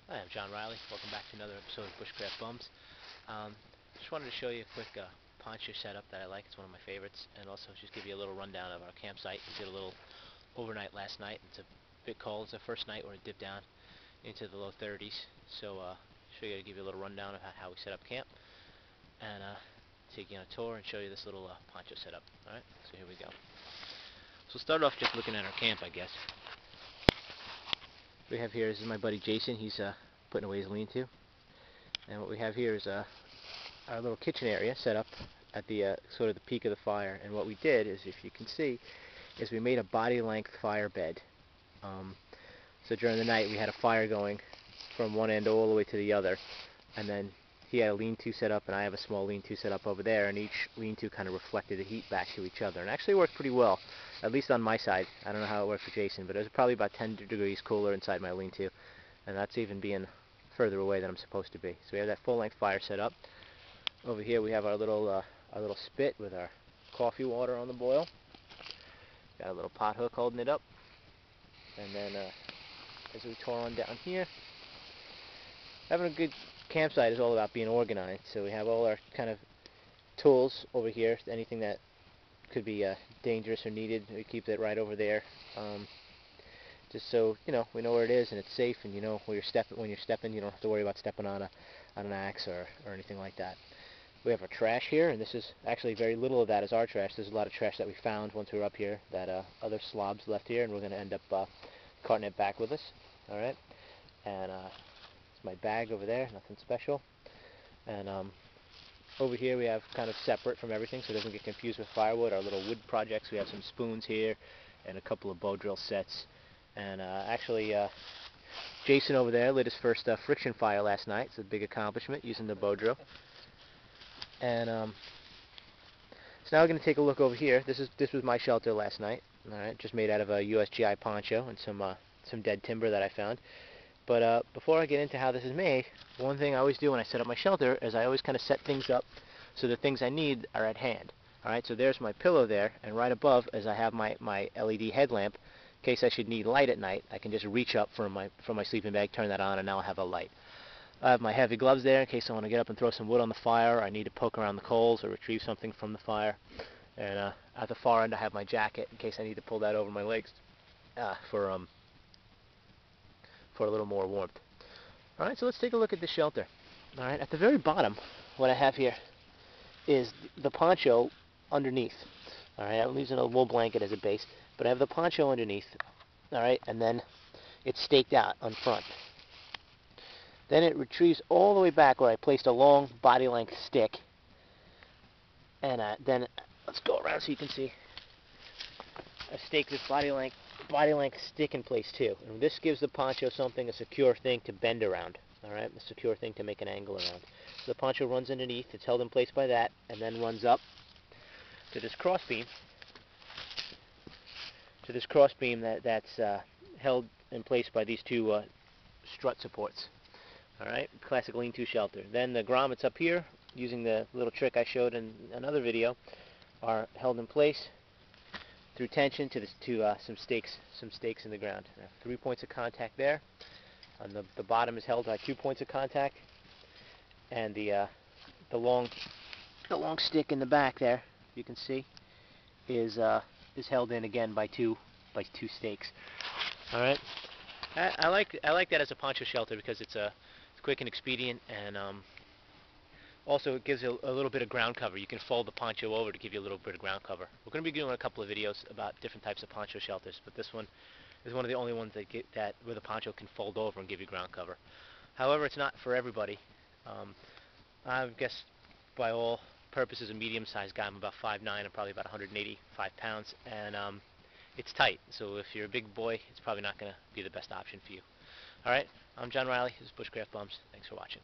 Hi, I'm John Riley. Welcome back to another episode of Bushcraft Bums. Just wanted to show you a quick poncho setup that I like. It's one of my favorites, and also just give you a little rundown of our campsite. We did a little overnight last night. It's a bit cold. It's the first night where it dipped down into the low 30s. So, give you a little rundown of how we set up camp, and take you on a tour and show you this little poncho setup. All right. So here we go. So we'll start off just looking at our camp, I guess. What we have here is my buddy Jason. He's putting away his lean-to. And what we have here is our little kitchen area set up at the sort of the peak of the fire. And what we did is, if you can see, is we made a body-length fire bed. So during the night we had a fire going from one end all the way to the other. And then he had a lean-to set up, and I have a small lean-to set up over there, and each lean-to kind of reflected the heat back to each other. And actually worked pretty well, at least on my side. I don't know how it worked for Jason, but it was probably about 10 degrees cooler inside my lean-to, and that's even being further away than I'm supposed to be. So we have that full-length fire set up. Over here we have our little spit with our coffee water on the boil. Got a little pot hook holding it up. And then as we tour on down here, having a good campsite is all about being organized. So we have all our kind of tools over here. Anything that could be dangerous or needed, we keep it right over there. Just so we know where it is and it's safe, and when you're stepping, you don't have to worry about stepping on an axe or anything like that. We have our trash here, and this is actually very little of that is our trash. There's a lot of trash that we found once we were up here that other slobs left here, and we're going to end up carting it back with us. All right, and it's my bag over there, nothing special. And over here we have kind of separate from everything so it doesn't get confused with firewood, our little wood projects. We have some spoons here and a couple of bow drill sets. And actually, Jason over there lit his first friction fire last night. It's a big accomplishment using the bow drill. And so now we're going to take a look over here. This was my shelter last night. All right, just made out of a USGI poncho and some dead timber that I found. But before I get into how this is made, one thing I always do when I set up my shelter is I always kind of set things up so the things I need are at hand. All right, so there's my pillow there, and right above is I have my LED headlamp. In case I should need light at night, I can just reach up from my sleeping bag, turn that on, and now I'll have a light. I have my heavy gloves there in case I want to get up and throw some wood on the fire, or I need to poke around the coals or retrieve something from the fire. And at the far end I have my jacket in case I need to pull that over my legs for a little more warmth. Alright, so let's take a look at the shelter. Alright, at the very bottom, what I have here is the poncho underneath. Alright, I'm using a wool blanket as a base, but I have the poncho underneath. Alright, and then it's staked out on front. Then it retrieves all the way back where I placed a long body-length stick. And then, let's go around so you can see. I staked this body-length stick in place too. And this gives the poncho a secure thing to bend around. Alright, a secure thing to make an angle around. So the poncho runs underneath, it's held in place by that, and then runs up to this crossbeam. That's held in place by these two strut supports. Alright, classic lean-to shelter. Then the grommets up here, using the little trick I showed in another video, are held in place through tension to some stakes in the ground. I have 3 points of contact there. On the bottom is held by 2 points of contact, and the long stick in the back there, you can see, is held in again by two stakes. All right, I like that as a poncho shelter because it's quick and expedient, and also it gives a little bit of ground cover. You can fold the poncho over to give you a little bit of ground cover. We're going to be doing a couple of videos about different types of poncho shelters, but this one is one of the only ones where the poncho can fold over and give you ground cover. However, it's not for everybody. I guess by all purposes a medium-sized guy. I'm about 5'9", I'm probably about 185 pounds, and it's tight. So if you're a big boy, it's probably not going to be the best option for you. Alright, I'm John Riley. This is Bushcraft Bums. Thanks for watching.